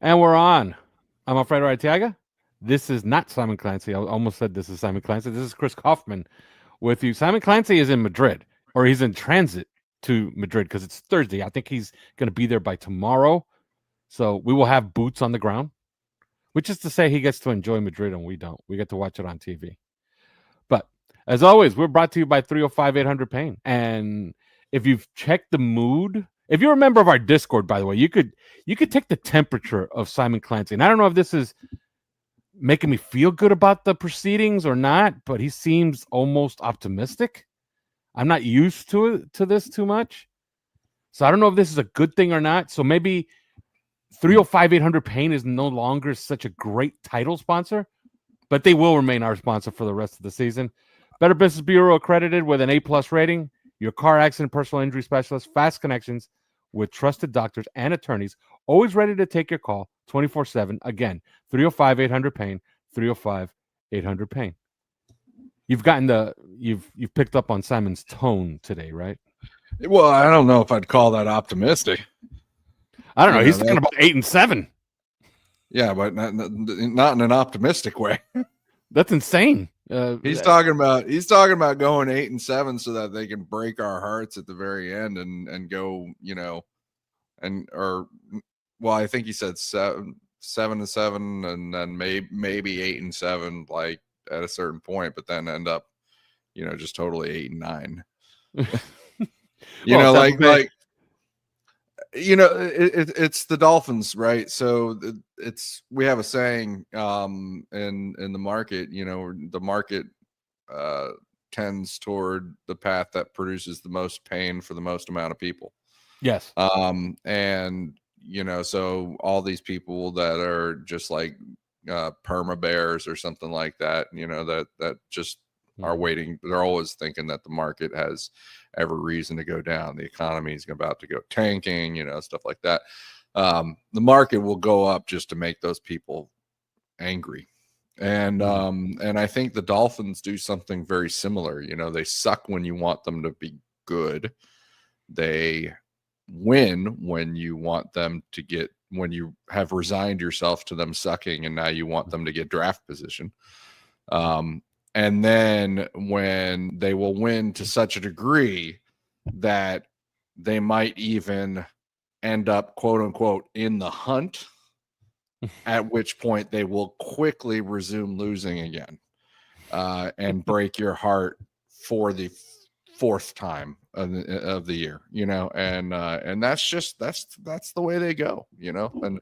And we're on. I'm Alfredo Arteaga. This is not Simon Clancy. I almost said this is Simon Clancy. This is Chris Kaufman with you. Simon Clancy is in Madrid, or he's in transit to Madrid because it's Thursday. I think he's going to be there by tomorrow. So we will have boots on the ground, which is to say he gets to enjoy Madrid and we don't. We get to watch it on TV. But as always, we're brought to you by 305-800 Pain. And if you've checked the mood, if you're a member of our Discord, by the way, you could take the temperature of Simon Clancy. And I don't know if this is making me feel good about the proceedings or not, but he seems almost optimistic. I'm not used to this too much. So I don't know if this is a good thing or not. So maybe 305-800 Pain is no longer such a great title sponsor, but they will remain our sponsor for the rest of the season. Better Business Bureau accredited with an A+ rating, your car accident personal injury specialist, fast connections with trusted doctors and attorneys, always ready to take your call 24/7. Again, 305-800-PAIN, 305-800-PAIN. You've picked up on Simon's tone today, right? Well, I don't know if I'd call that optimistic. I don't know. He's talking about 8-7. Yeah, but not in an optimistic way. That's insane. He's talking about going 8-7 so that they can break our hearts at the very end and go, I think he said 7-7 and then maybe 8-7, like at a certain point, but then end up, just totally 8-9. It's the Dolphins, right? So we have a saying in the market, the market tends toward the path that produces the most pain for the most amount of people. Yes. And so all these people that are just like perma bears or something like that, that just are waiting. They're always thinking that the market has every reason to go down. The economy is about to go tanking, stuff like that. The market will go up just to make those people angry. And I think the Dolphins do something very similar. They suck when you want them to be good. They win when you want them to get, when you have resigned yourself to them sucking and now you want them to get draft position. And then when they will win to such a degree that they might even end up, quote unquote, in the hunt, at which point they will quickly resume losing again and break your heart for the fourth time of the year, and that's the way they go, and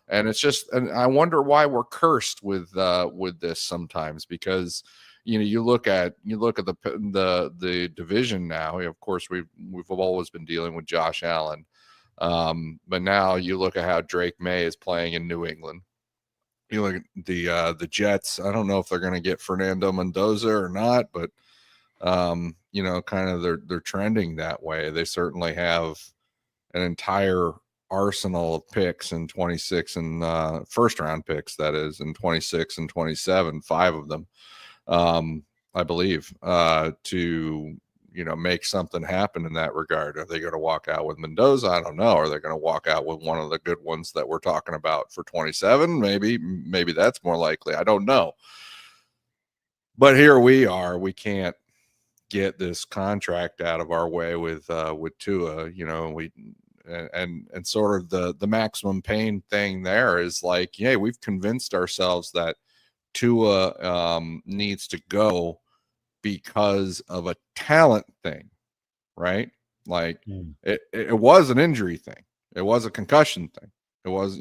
it's just, and I wonder why we're cursed with this sometimes, because you look at the division now. Of course, we've always been dealing with Josh Allen, but now you look at how Drake May is playing in New England. You look at the Jets. I don't know if they're going to get Fernando Mendoza or not, but kind of they're trending that way. They certainly have an entire arsenal of picks in 26 and first round picks, that is, in 26 and 27, 5 of them, I believe, to make something happen in that regard. Are they going to walk out with Mendoza? I don't know. Are they going to walk out with one of the good ones that we're talking about for 27? Maybe that's more likely. I don't know. But here we are. We can't get this contract out of our way with Tua. And sort of the maximum pain thing there is like, yeah, we've convinced ourselves that Tua needs to go because of a talent thing, right? Like it was an injury thing. It was a concussion thing. It was,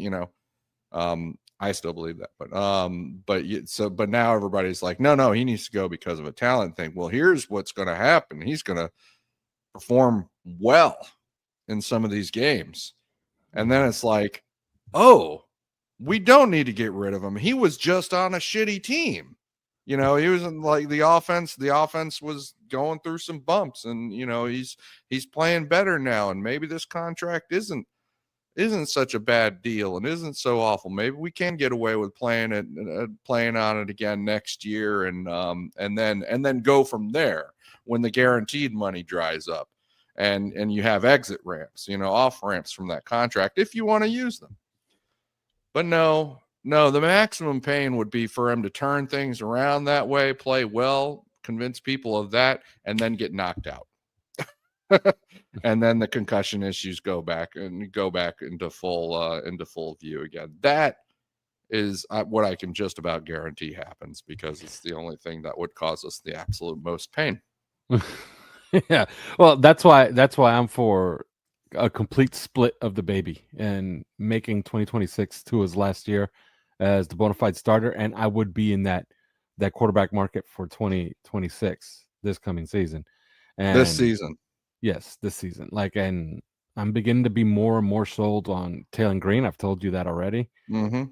I still believe that, but now everybody's like, no, he needs to go because of a talent thing. Well, here's what's going to happen. He's going to perform well in some of these games. And then it's like, oh, we don't need to get rid of him. He was just on a shitty team. He was in, like, the offense was going through some bumps, and he's playing better now, and maybe this contract isn't such a bad deal and isn't so awful. Maybe we can get away with playing on it again next year, and then go from there when the guaranteed money dries up, and you have exit ramps, off ramps from that contract if you want to use them. But no, the maximum pain would be for him to turn things around that way, play well, convince people of that, and then get knocked out. And then the concussion issues go back into full view again. That is what I can just about guarantee happens, because it's the only thing that would cause us the absolute most pain. Yeah. Well, that's why I'm for a complete split of the baby and making 2026 to his last year as the bona fide starter, and I would be in that quarterback market for 2026 this coming season. And this season. Yes, this season. Like, and I'm beginning to be more and more sold on Taylor Green. I've told you that already. Mm-hmm.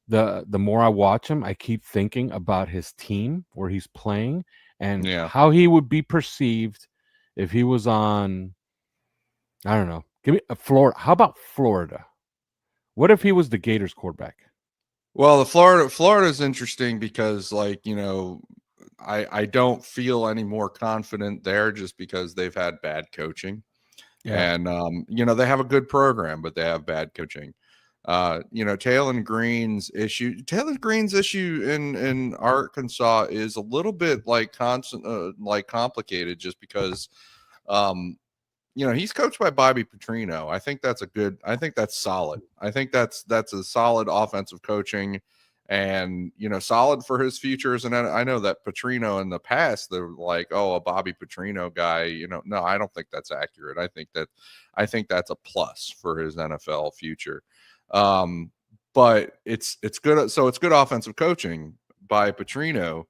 The more I watch him, I keep thinking about his team where he's playing and how he would be perceived if he was on, I don't know, give me a Florida. How about Florida? What if he was the Gators quarterback? Well, the Florida's interesting because, like, you know, I don't feel any more confident there just because they've had bad coaching. Yeah. And you know, they have a good program, but they have bad coaching. You know, Taylor Green's issue in Arkansas is a little bit like complicated, just because you know, he's coached by Bobby Petrino. I think that's solid. I think that's a solid offensive coaching, and, you know, solid for his futures. And I know that Petrino in the past, they're like, oh, a Bobby Petrino guy, you know. No, I don't think that's accurate. I think that's a plus for his NFL future. But it's good. So it's good offensive coaching by Petrino.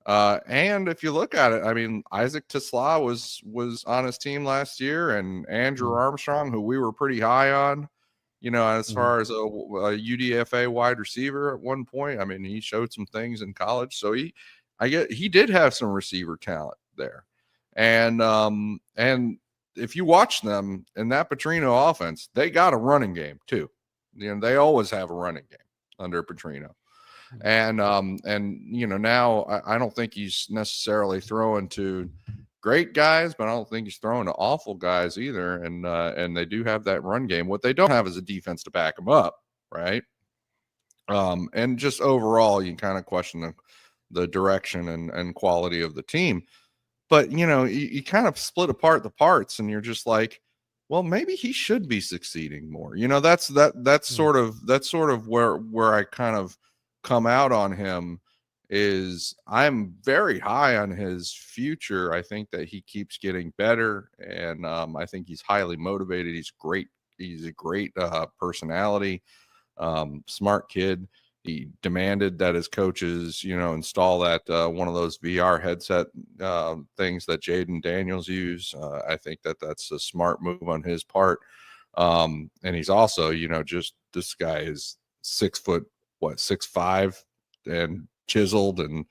And if you look at it, I mean, Isaac Tisla was on his team last year, and Andrew Armstrong, who we were pretty high on, you know, as far as a UDFA wide receiver at one point. I mean, he showed some things in college, so he did have some receiver talent there. And if you watch them in that Petrino offense, they got a running game too. You know, they always have a running game under Petrino. And you know, now I don't think he's necessarily throwing to great guys, but I don't think he's throwing to awful guys either. And they do have that run game. What they don't have is a defense to back them up, right? And just overall, you kind of question the direction and quality of the team. But, you know, you kind of split apart the parts, and you're just like, well, maybe he should be succeeding more. You know, that's sort of where I kind of come out on him. Is I'm very high on his future. I think that he keeps getting better, and I think he's highly motivated. He's great. He's a great personality, smart kid. He demanded that his coaches, you know, install that one of those VR headset things that Jaden Daniels use. I think that's a smart move on his part. And he's also, you know, just, this guy is 6'5", and chiseled, and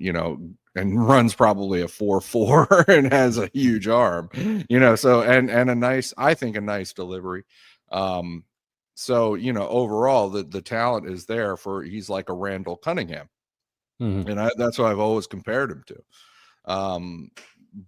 you know, and runs probably a 4.4 and has a huge arm, you know. So and a nice delivery. So, you know, overall, the talent is there he's like a Randall Cunningham. Mm-hmm. And that's what I've always compared him to.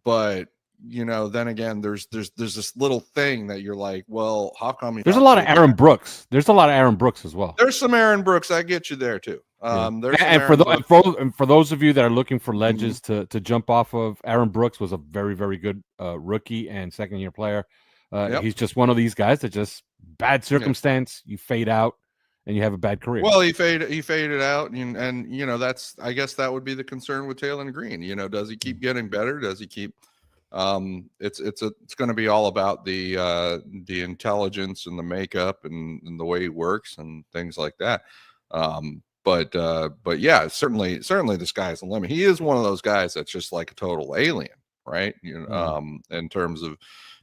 But, you know, then again, there's this little thing that you're like, well, how come? There's a lot of Aaron Brooks. There's a lot of Aaron Brooks as well. There's some Aaron Brooks. I get you there too. And for those of you that are looking for ledges to jump off of, Aaron Brooks was a very, very good rookie and second-year player. He's just one of these guys that just bad circumstance, you fade out and you have a bad career. Well, he faded out, and you know, I guess that would be the concern with Taylor Green. You know, does he keep getting better? Does he keep it's going to be all about the intelligence and the makeup and the way he works and things like that. But yeah, certainly the sky's the limit. He is one of those guys that's just like a total alien, right? You know, in terms of,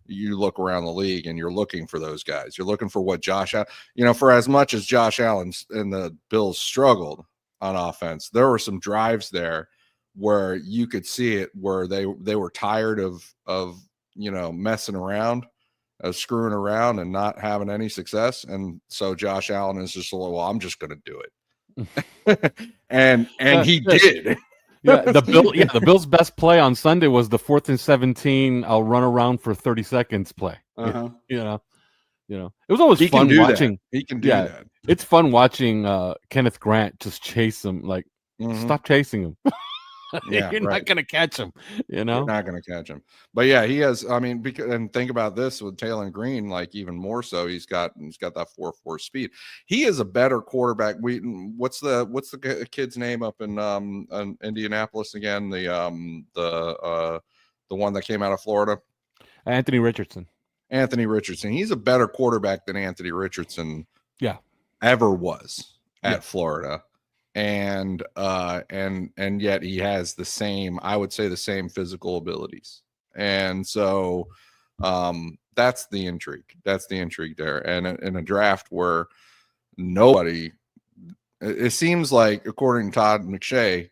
you look around the league and you're looking for those guys. You're looking for what you know, for as much as Josh Allen and the Bills struggled on offense, there were some drives there where you could see it, where they were tired of you know, messing around, screwing around and not having any success. And so Josh Allen is just like, well, I'm just going to do it. and he did. The Bills' best play on Sunday was the 4th and 17. I'll run around for 30 seconds play. You know, You know, it was always He can fun do watching. that. He can do Yeah, that. it's fun watching Kenneth Grant just chase him. Like, Mhm. stop chasing him. Yeah, You're right. not gonna catch him. You You're know. not going to catch him. But yeah, he has. I mean, because, and think about this with Taylor Green, like even more so. He's got that 4.4 speed. He is a better quarterback. What's the kid's name up in Indianapolis again? The one that came out of Florida, Anthony Richardson. Anthony Richardson. He's a better quarterback than Anthony Richardson Yeah. ever was at Yeah. Florida. And yet he has the same, I would say, the same physical abilities. And so that's the intrigue. That's the intrigue there. And in a draft where nobody, it seems like, according to Todd McShay,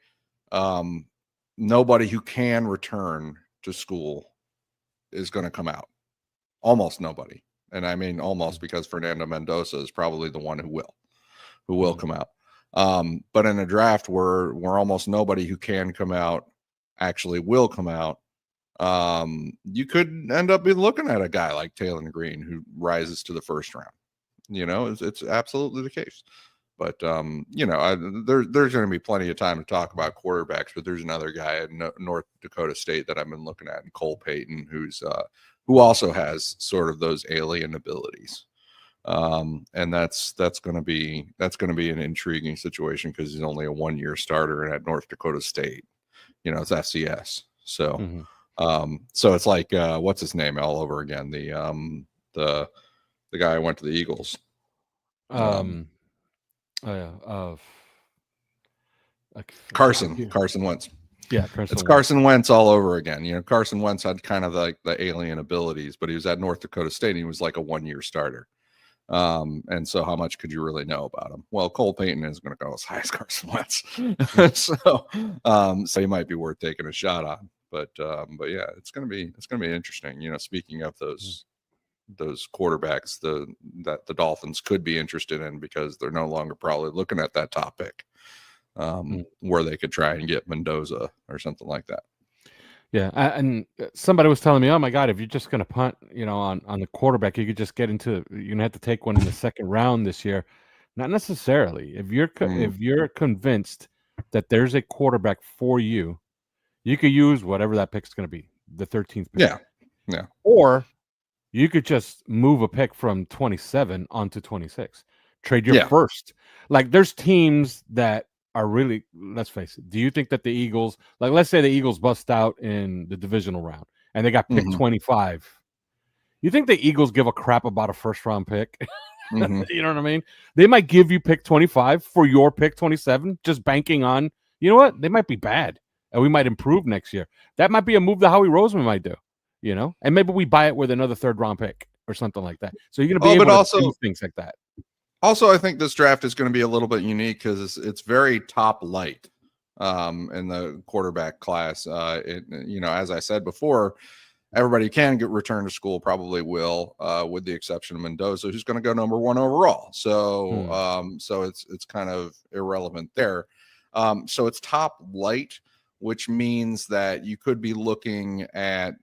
nobody who can return to school is going to come out. Almost nobody. And I mean almost, because Fernando Mendoza is probably the one who will come out. But in a draft where almost nobody who can come out actually will come out, you could end up looking at a guy like Taylor Green who rises to the first round. You know, it's absolutely the case. But you know, there's going to be plenty of time to talk about quarterbacks. But there's another guy at North Dakota State that I've been looking at, and Cole Payton, who also has sort of those alien abilities. And that's going to be an intriguing situation, because he's only a 1-year starter at North Dakota State. You know, it's FCS. So so it's like what's his name all over again, the guy who went to the Eagles. Carson Wentz. Yeah, It's Carson Wentz all over again. You know, Carson Wentz had kind of like the alien abilities, but he was at North Dakota State and he was like a 1-year starter. And so how much could you really know about him? Well, Cole Payton is going to go as high as Carson Wentz. So he might be worth taking a shot on. But yeah, it's going to be interesting. You know, speaking of those quarterbacks that the Dolphins could be interested in, because they're no longer probably looking at that top pick, where they could try and get Mendoza or something like that. Yeah, and somebody was telling me, "Oh my God, if you're just going to punt, you know, on the quarterback, you could just get into. You're going to have to take one in the second round this year." Not necessarily. If you're convinced that there's a quarterback for you, you could use whatever that pick's going to be, the 13th pick. Yeah. Or you could just move a pick from 27 onto 26. Trade your first. Like, there's teams that are really, let's face it. Do you think that the Eagles, like, let's say the Eagles bust out in the divisional round and they got pick 25. You think the Eagles give a crap about a first round pick? You know what I mean? They might give you pick 25 for your pick 27, just banking on, you know what? They might be bad and we might improve next year. That might be a move that Howie Roseman might do, you know? And maybe we buy it with another third round pick or something like that. So you're going to be able to do things like that. Also, I think this draft is going to be a little bit unique because it's very top light in the quarterback class. You know, as I said before, everybody can get returned to school, probably will, with the exception of Mendoza, who's going to go number 1 overall. So so it's kind of irrelevant there. So it's top light, which means that you could be looking at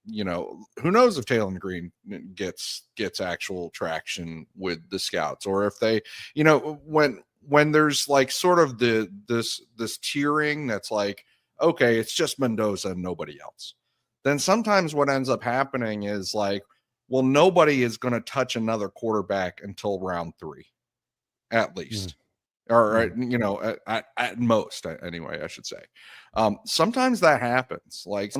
you know, who knows if Taylor Green gets actual traction with the scouts, or if they, you know, when there's like sort of this tiering that's like, okay, it's just Mendoza and nobody else. Then sometimes what ends up happening is like, well, nobody is going to touch another quarterback until round 3, at least. Or you know, at most, anyway, I should say. Sometimes that happens. Like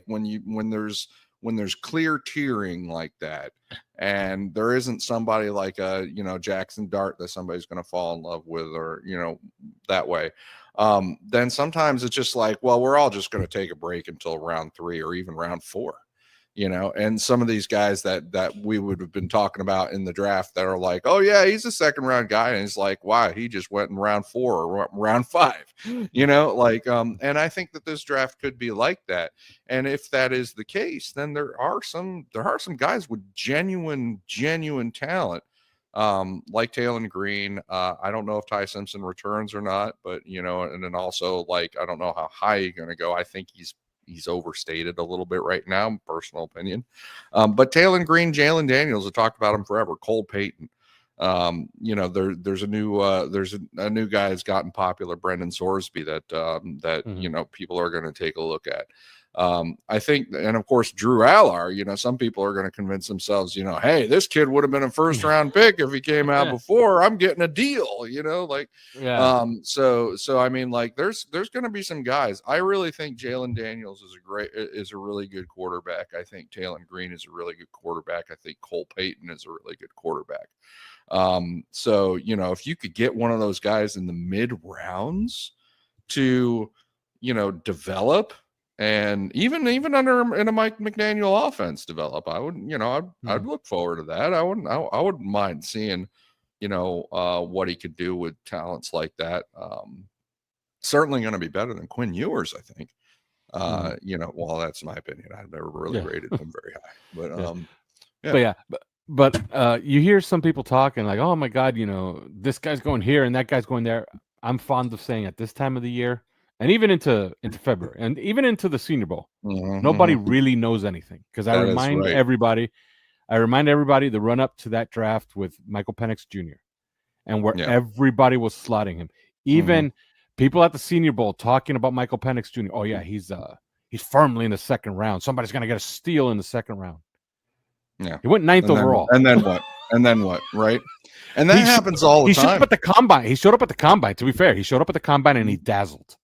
when there's clear tiering like that, and there isn't somebody like a, you know, Jackson Dart that somebody's going to fall in love with, or, you know, that way. Then sometimes it's just like, well, we're all just going to take a break until round 3 or even round 4. You know, and some of these guys that we would have been talking about in the draft that are like, oh yeah, he's a second round guy, and it's like, why, he just went in round 4 or round 5, you know, like and I think that this draft could be like that. And if that is the case, then there are some guys with genuine talent, like Taylor Green. I don't know if Ty Simpson returns or not, but, you know, and then also, like, I don't know how high he's going to go. I think he's he's overstated a little bit right now, personal opinion. But Taylor Green, Jalen Daniels, have talked about him forever. Cole Payton. There's a new guy that's gotten popular, Brendan Sorsby, that people are going to take a look at. I think, and of course, Drew Allar, some people are going to convince themselves, hey, this kid would have been a first round pick if he came out before. I'm getting a deal, So I mean, like, there's going to be some guys. I really think Jalen Daniels is a really good quarterback. I think Taylor Green is a really good quarterback. I think Cole Payton is a really good quarterback. If you could get one of those guys in the mid rounds to, develop, and even in a Mike McDaniel offense develop, I would, I'd look forward to that. I wouldn't mind seeing, what he could do with talents like that. Certainly going to be better than Quinn Ewers, I think. Well, that's my opinion. I've never really rated him very high, but you hear some people talking like, oh my God, this guy's going here and that guy's going there. I'm fond of saying at this time of the year, and even into February, and even into the Senior Bowl, nobody really knows anything, because I remind everybody the run up to that draft with Michael Penix Jr. and where everybody was slotting him, even people at the Senior Bowl talking about Michael Penix Jr. Oh yeah, he's firmly in the second round. Somebody's gonna get a steal in the second round. Yeah, he went ninth overall. And then what? Right? And that happens all the time. He showed up at the combine. To be fair, he showed up at the combine and he dazzled.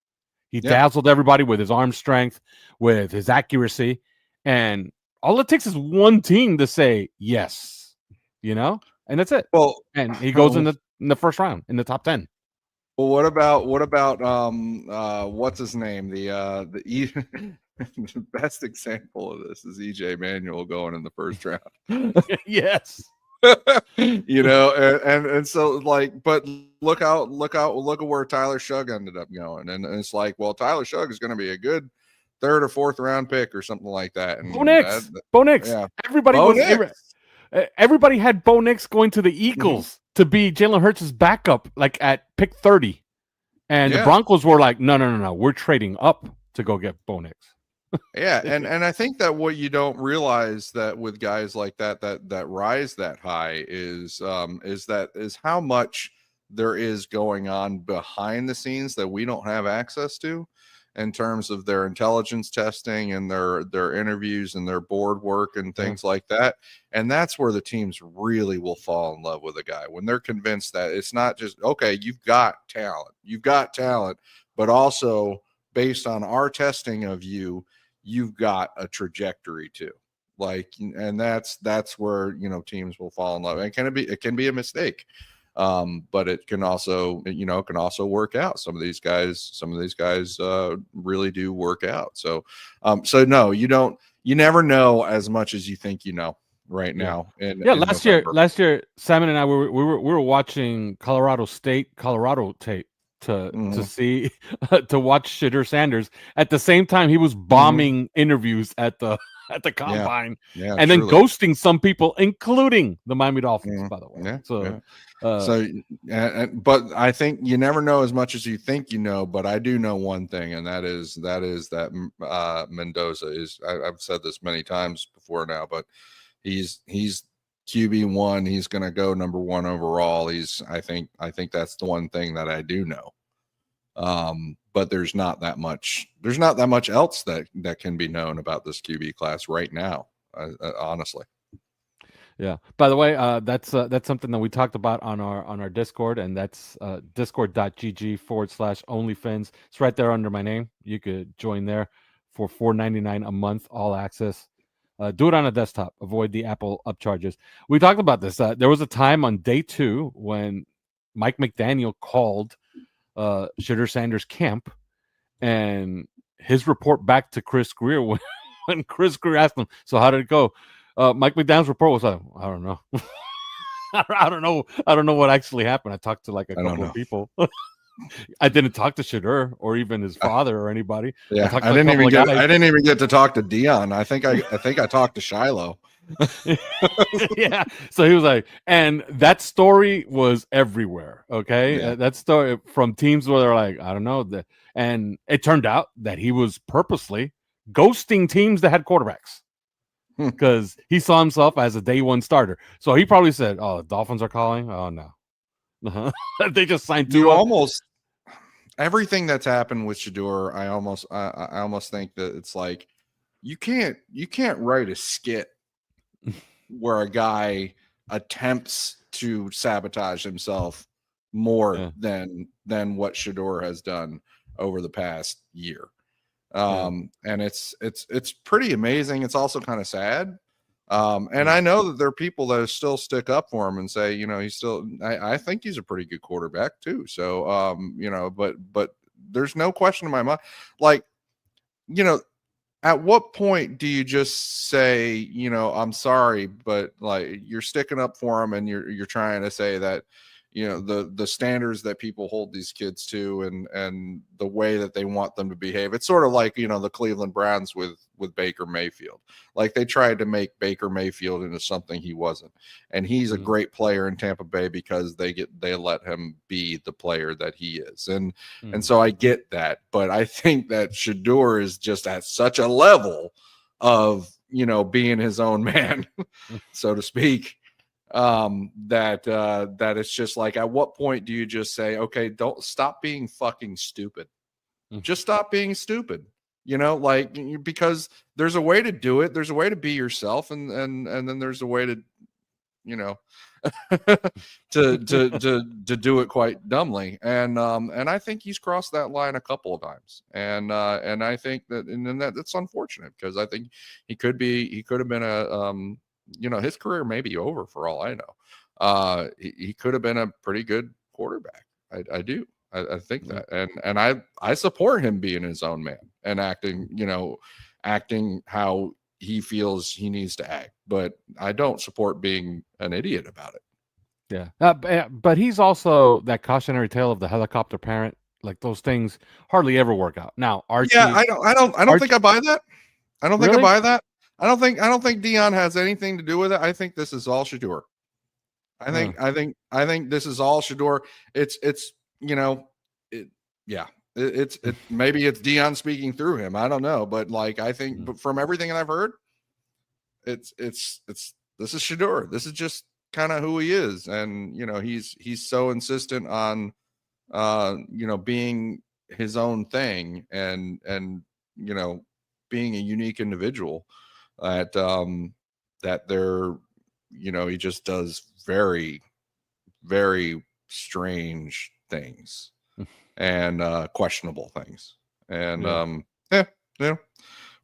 He dazzled everybody with his arm strength, with his accuracy, and all it takes is one team to say yes, and that's it. Well, and he goes in the first round in the top 10. Well, what about what's his name? The best example of this is EJ Manuel going in the first round. Yes. And so, like, but look at where Tyler Shugg ended up going, and it's like, well, Tyler Shugg is going to be a good third or fourth round pick or something like that. And Bo Nix. Yeah. Everybody had Bo Nix going to the Eagles to be Jalen Hurts' backup, like at pick 30, and the Broncos were like, no, we're trading up to go get Bo Nix. And I think that what you don't realize that with guys like that rise that high is how much there is going on behind the scenes that we don't have access to, in terms of their intelligence testing and their interviews and their board work and things like that. And that's where the teams really will fall in love with a guy, when they're convinced that it's not just, okay, you've got talent, but also based on our testing of you've got a trajectory too. Like, and that's where, teams will fall in love. And it can be a mistake. But it can also, work out. Some of these guys really do work out. So no, you never know as much as you think, right now. Last year, Simon and I we were watching Colorado tape to see to watch Shadur Sanders. At the same time, he was bombing interviews at the combine, and then ghosting some people, including the Miami Dolphins, by the way. But I think you never know as much as you think but I do know one thing, and that is that Mendoza is, I've said this many times before now, but he's QB1. He's going to go number 1 overall. I think that's the one thing that I do know. But there's not that much else that can be known about this QB class right now, honestly. Yeah. By the way, that's something that we talked about on our Discord, and that's discord.gg/OnlyFins. It's right there under my name. You could join there for $4.99 a month, all access. Do it on a desktop. Avoid the Apple upcharges. We talked about this. There was a time on day 2 when Mike McDaniel called Shadur Sanders' camp, and his report back to Chris Greer when Chris Greer asked him, "So how did it go?" Mike McDaniel's report was like, "I don't know." I don't know what actually happened. I talked to like a couple of people. I didn't talk to Shadur or even his father or anybody. Yeah, I didn't even get to talk to Dion. I think I talked to Shiloh. Yeah, so he was like, and that story was everywhere. Okay, that story from teams where they're like, I don't know that, and it turned out that he was purposely ghosting teams that had quarterbacks because he saw himself as a day one starter. So he probably said, "Oh, the Dolphins are calling. Oh no, they just signed two. You almost everything that's happened with Shador. I almost think that it's like you can't write a skit where a guy attempts to sabotage himself more than what Shador has done over the past year. And it's pretty amazing. It's also kind of sad. And I know that there are people that still stick up for him and say, he's still, I think he's a pretty good quarterback too. So, but there's no question in my mind, like, at what point do you just say, I'm sorry, but like you're sticking up for him and you're trying to say that, the standards that people hold these kids to and the way that they want them to behave. It's sort of like, the Cleveland Browns with Baker Mayfield. Like they tried to make Baker Mayfield into something he wasn't. And he's a great player in Tampa Bay because they let him be the player that he is. And so I get that, but I think that Shador is just at such a level of, being his own man, so to speak. That it's just like, at what point do you just say, okay, don't stop being fucking stupid, just stop being stupid, because there's a way to do it, there's a way to be yourself, and then there's a way to to do it quite dumbly, and I think he's crossed that line a couple of times, and I think that's unfortunate because I think he could have been a his career may be over for all I know. He could have been a pretty good quarterback. I do. I think that, and I support him being his own man and acting how he feels he needs to act, but I don't support being an idiot about it. Yeah, but he's also that cautionary tale of the helicopter parent. Like those things hardly ever work out. Now, Archie. Yeah, I don't think I buy that. I don't think Really? I buy that. I don't think Dion has anything to do with it. I think this is all Shador. I think this is all Shador. It's maybe it's Dion speaking through him. I don't know, but like I think, but from everything that I've heard, it's this is Shador. This is just kind of who he is, and he's so insistent on being his own thing and being a unique individual that they're he just does very, very strange things and questionable things, and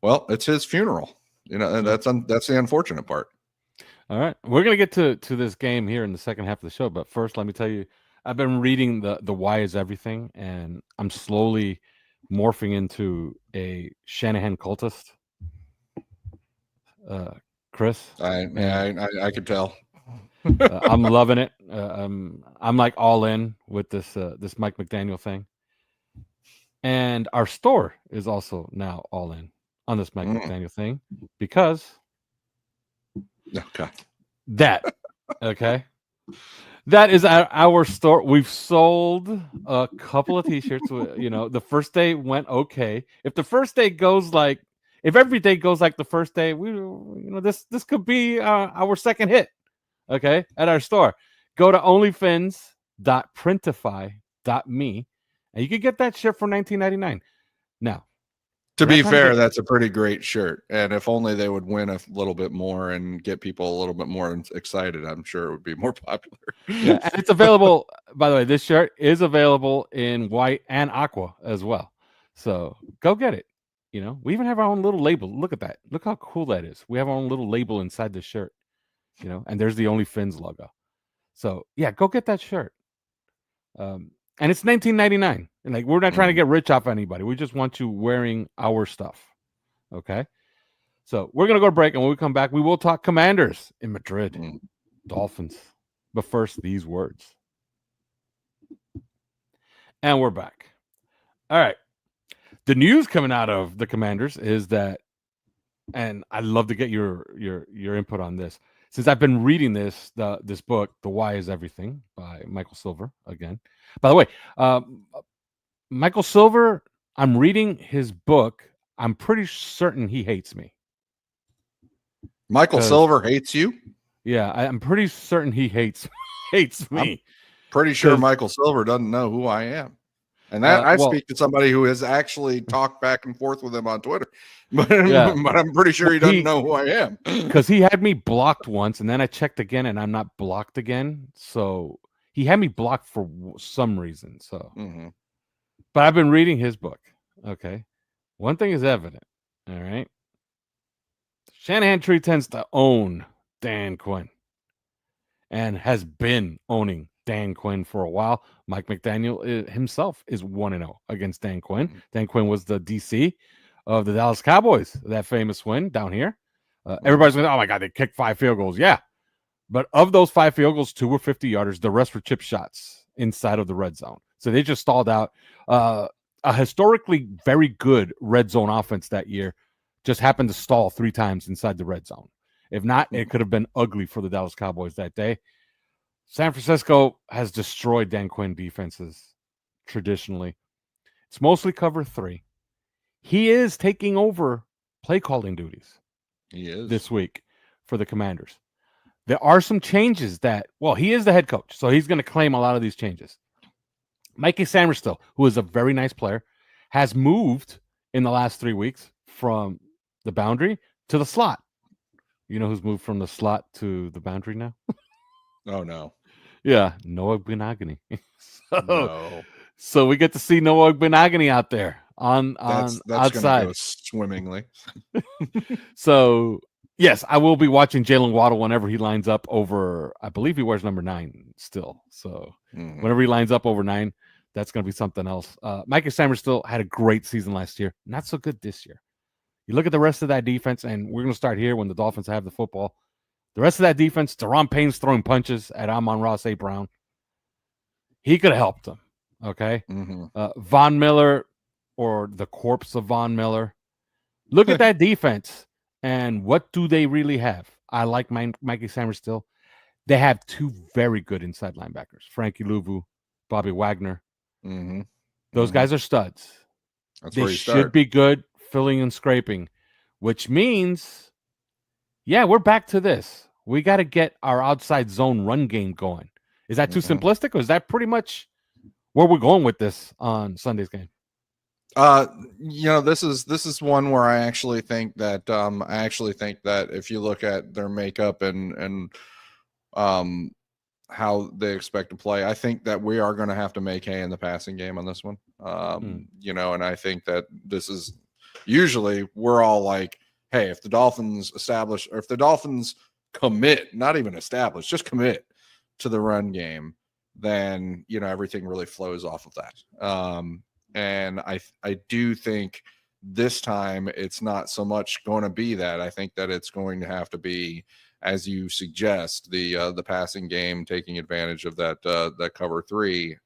well, it's his funeral, and that's the unfortunate part. All right, we're gonna get to this game here in the second half of the show, but first let me tell you, I've been reading the Why Is Everything, and I'm slowly morphing into a Shanahan cultist. Chris, I could tell. I'm loving it. I'm like all in with this Mike McDaniel thing, and our store is also now all in on this Mike McDaniel thing because that is our store. We've sold a couple of t-shirts. The first day went okay. If every day goes like the first day, this could be our second hit. Okay, at our store, go to onlyfins.printify.me, and you can get that shirt for $19.99. Now, to be fair, that's a pretty great shirt, and if only they would win a little bit more and get people a little bit more excited, I'm sure it would be more popular. Yeah, and it's available. By the way, this shirt is available in white and aqua as well. So go get it. We even have our own little label. Look at that. Look how cool that is. We have our own little label inside the shirt. And there's the Only Fins logo. So yeah, go get that shirt. And it's $19.99. And like, we're not trying to get rich off anybody. We just want you wearing our stuff. Okay. So we're gonna go to break, and when we come back, we will talk Commanders in Madrid, Dolphins. But first, these words. And we're back. All right. The news coming out of the Commanders is that, and I'd love to get your input on this. Since I've been reading this book, The Why Is Everything by Michael Silver again. By the way, Michael Silver, I'm reading his book. I'm pretty certain he hates me. Michael 'Cause- Silver hates you? Yeah, I'm pretty certain he hates me. Pretty sure 'Cause- Michael Silver doesn't know who I am. And that I speak to somebody who has actually talked back and forth with him on Twitter. But, Yeah. but I'm pretty sure he doesn't know who I am. Because he had me blocked once, and then I checked again, and I'm not blocked again. So he had me blocked for some reason. So, but I've been reading his book. Okay, one thing is evident. All right, Shanahan tree tends to own Dan Quinn, and has been owning Dan Quinn for a while. Mike McDaniel himself is 1-0 against Dan Quinn. Dan Quinn was the DC of the Dallas Cowboys, that famous win down here. Everybody's going, oh my God, they kicked 5 field goals. Yeah. But of those 5 field goals, 2 were 50-yarders. The rest were chip shots inside of the red zone. So they just stalled out. A historically very good red zone offense that year just happened to stall 3 times inside the red zone. If not, it could have been ugly for the Dallas Cowboys that day. San Francisco has destroyed Dan Quinn defenses traditionally. It's mostly cover 3. He is taking over play calling duties. He is. This week for the Commanders. There are some changes that, well, he is the head coach, so he's going to claim a lot of these changes. Mikey Samerstill, who is a very nice player, has moved in the last 3 weeks from the boundary to the slot. You know who's moved from the slot to the boundary now? Oh, no. Yeah, Noah Benogany. So we get to see Noah Benogany out there on that's outside. Go swimmingly. So, yes, I will be watching Jalen Waddle whenever he lines up over, I believe he wears number 9 still. So whenever he lines up over 9, that's going to be something else. Micah Summers still had a great season last year. Not so good this year. You look at the rest of that defense, and we're going to start here when the Dolphins have the football. The rest of that defense, Deron Payne's throwing punches at Amon-Ra St. Brown. He could have helped them, okay? Von Miller, or the corpse of Von Miller. Look at that defense, and what do they really have? I like Mikey Summers still. They have 2 very good inside linebackers, Frankie Louvu, Bobby Wagner. Those guys are studs. They should be good filling and scraping, which means, yeah, we're back to this. We got to get our outside zone run game going. Is that too simplistic, or is that pretty much where we're going with this on Sunday's game? This is one where I actually think that if you look at their makeup and how they expect to play, I think that we are going to have to make hay in the passing game on this one. And I think that this is usually we're all like, hey, if the Dolphins establish, or if the Dolphins commit, not even establish, just commit to the run game, then, everything really flows off of that. And I do think this time it's not so much going to be that. I think that it's going to have to be, as you suggest, the passing game, taking advantage of that cover 3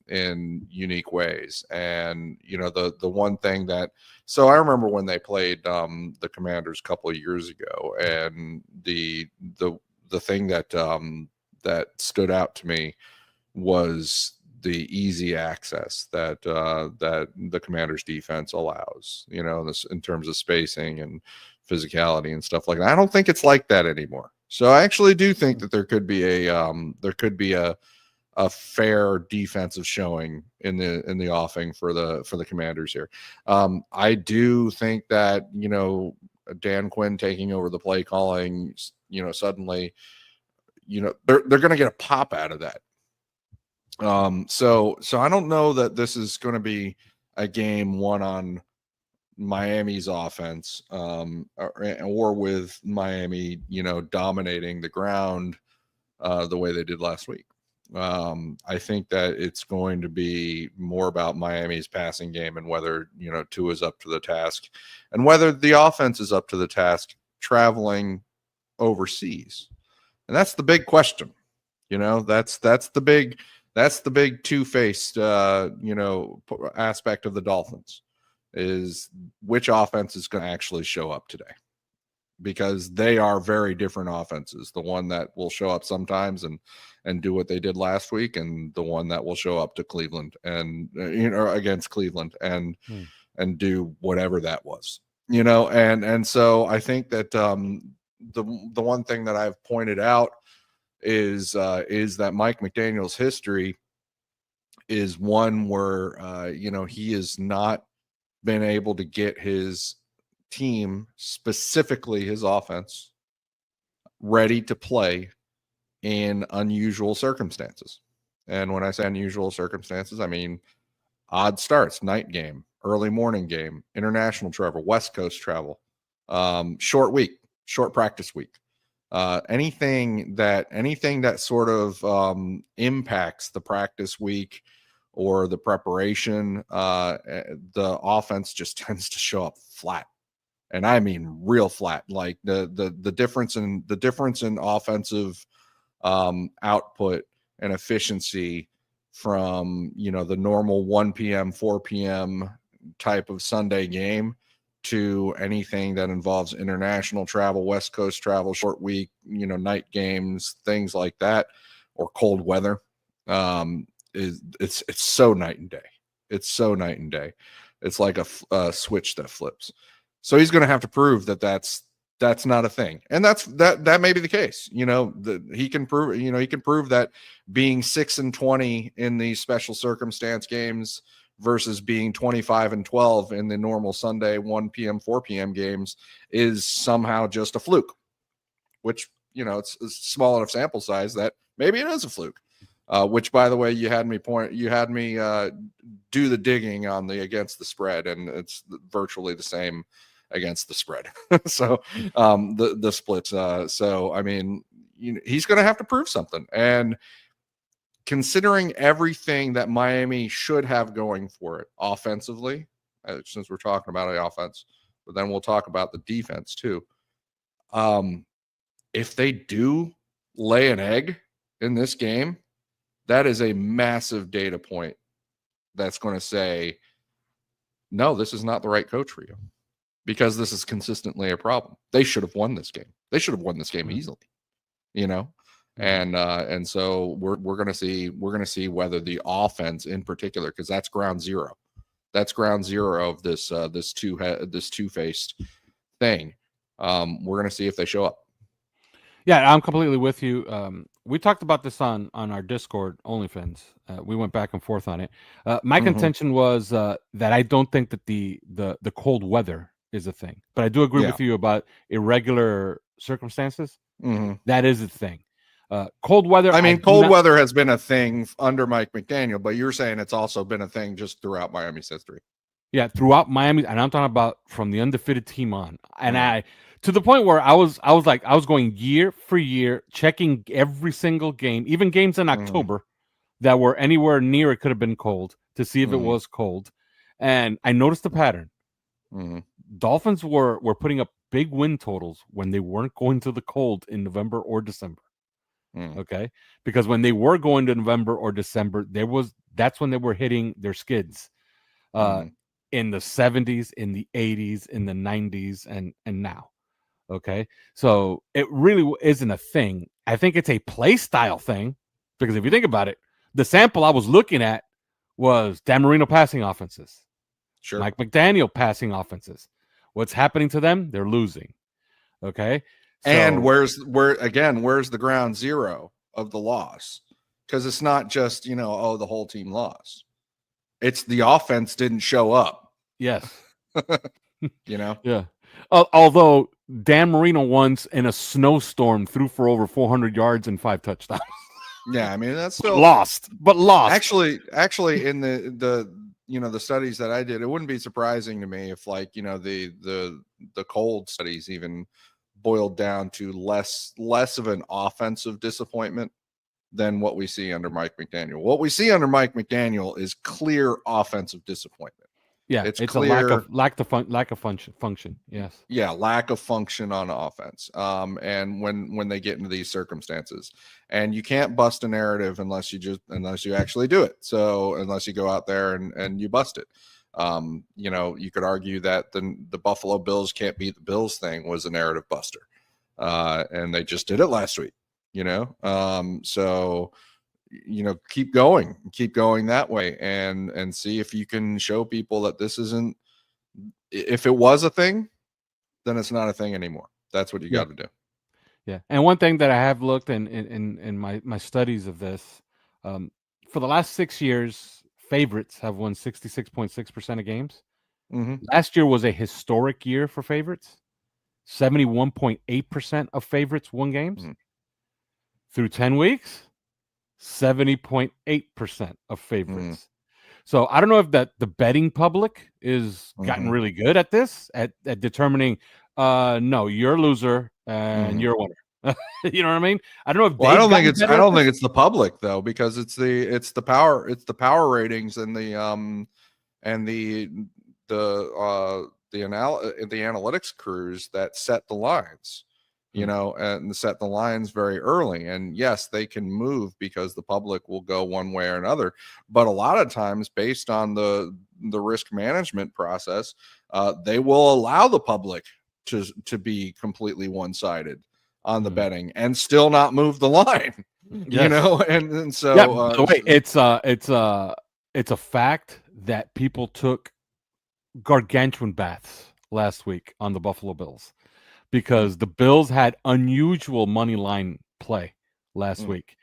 in unique ways. And the one thing that, so I remember when they played the Commanders a couple of years ago, and the thing that stood out to me was the easy access that the Commanders defense allows, this in terms of spacing and physicality and stuff like that. I don't think it's like that anymore. So I actually do think that there could be a fair defensive showing in the offing for the Commanders here. I do think that, Dan Quinn taking over the play calling, suddenly, they're going to get a pop out of that. So I don't know that this is going to be a game won on Miami's offense, or with Miami, dominating the ground the way they did last week. I think that it's going to be more about Miami's passing game, and whether, Tua is up to the task, and whether the offense is up to the task traveling overseas. And that's the big question. That's the big two-faced, aspect of the Dolphins, is which offense is going to actually show up today, because they are very different offenses. The one that will show up sometimes and do what they did last week, and the one that will show up to Cleveland and, against Cleveland and, and do whatever that was, and so I think that the one thing that I've pointed out is that Mike McDaniel's history is one where he has not been able to get his team, specifically his offense, ready to play in unusual circumstances. And when I say unusual circumstances, I mean odd starts, night game, early morning game, international travel, West Coast travel, short week, short practice week. Anything that sort of impacts the practice week or the preparation, the offense just tends to show up flat. And I mean real flat. Like the difference in offensive output and efficiency from the normal 1 p.m. 4 p.m. type of Sunday game to anything that involves international travel, West Coast travel, short week, night games, things like that, or cold weather. It's so night and day. It's so night and day. It's like a switch that flips. So he's going to have to prove that that's not a thing, and that may be the case. He can prove that being 6-20 in these special circumstance games versus being 25-12 in the normal Sunday 1 p.m. 4 p.m. games is somehow just a fluke, which it's a small enough sample size that maybe it is a fluke. Which, by the way, you had me do the digging on the against the spread, and it's virtually the same against the spread. So the splits. So I mean, he's going to have to prove something. And considering everything that Miami should have going for it offensively, since we're talking about the offense, but then we'll talk about the defense too. If they do lay an egg in this game, that is a massive data point that's going to say, no, this is not the right coach for you, because this is consistently a problem. They should have won this game. They should have won this game easily, and so we're going to see whether the offense in particular, because that's ground zero. That's ground zero of this two-faced thing. We're going to see if they show up. Yeah, I'm completely with you. We talked about this on our Discord OnlyFans. We went back and forth on it. My contention was that I don't think that the cold weather is a thing, but I do agree with you about irregular circumstances. That is a thing. Cold weather. I mean, cold weather has been a thing under Mike McDaniel, but you're saying it's also been a thing just throughout Miami's history. Yeah, throughout Miami, and I'm talking about from the undefeated team on, and to the point where I was going year for year, checking every single game, even games in October that were anywhere near it could have been cold, to see if it was cold, and I noticed a pattern. Dolphins were putting up big win totals when they weren't going to the cold in November or December. Okay, because when they were going to November or December, that's when they were hitting their skids. In the 70s, in the 80s, in the 90s, and now. Okay, so it really isn't a thing. I think it's a play style thing, because if you think about it, the sample I was looking at was Dan Marino passing offenses, Mike McDaniel passing offenses. What's happening to them? They're losing. Okay, and where's the ground zero of the loss? Because it's not just the whole team lost. It's the offense didn't show up. Yes. Yeah. Although Dan Marino once in a snowstorm threw for over 400 yards and 5 touchdowns. Yeah, I mean that's still lost. Actually, in the studies that I did, it wouldn't be surprising to me if the cold studies even boiled down to less of an offensive disappointment than what we see under Mike McDaniel. What we see under Mike McDaniel is clear offensive disappointment. Yeah, it's clear, a lack of function. Yes. Yeah, lack of function on offense. And when they get into these circumstances, and you can't bust a narrative unless you actually do it. So unless you go out there and you bust it, you could argue that the Buffalo Bills can't beat the Bills thing was a narrative buster, and they just did it last week. So keep going that way and see if you can show people that this isn't If it was a thing, then it's not a thing anymore. That's what you Yeah. got to do. Yeah. And one thing that I have looked in my studies of this, for the last 6 years, favorites have won 66.6% of games. Mm-hmm. Last year was a historic year for favorites. 71.8% of favorites won games. Mm-hmm. Through 10 weeks, 70.8% of favorites. So I don't know if that the betting public is gotten really good at this, at determining, no, you're a loser and you're a winner. You know what I mean? I don't know if Well, I they've don't think gotten it's better at this. the public though, because it's the power ratings and and the the analytics crews that set the lines, you know, and set the lines very early. And yes, they can move because the public will go one way or another, but a lot of times, based on the risk management process, they will allow the public to be completely one-sided on the betting and still not move the line. You Yes. know, and so Yeah, by the way, it's a fact that people took gargantuan baths last week on the Buffalo Bills because the Bills had unusual money line play last week.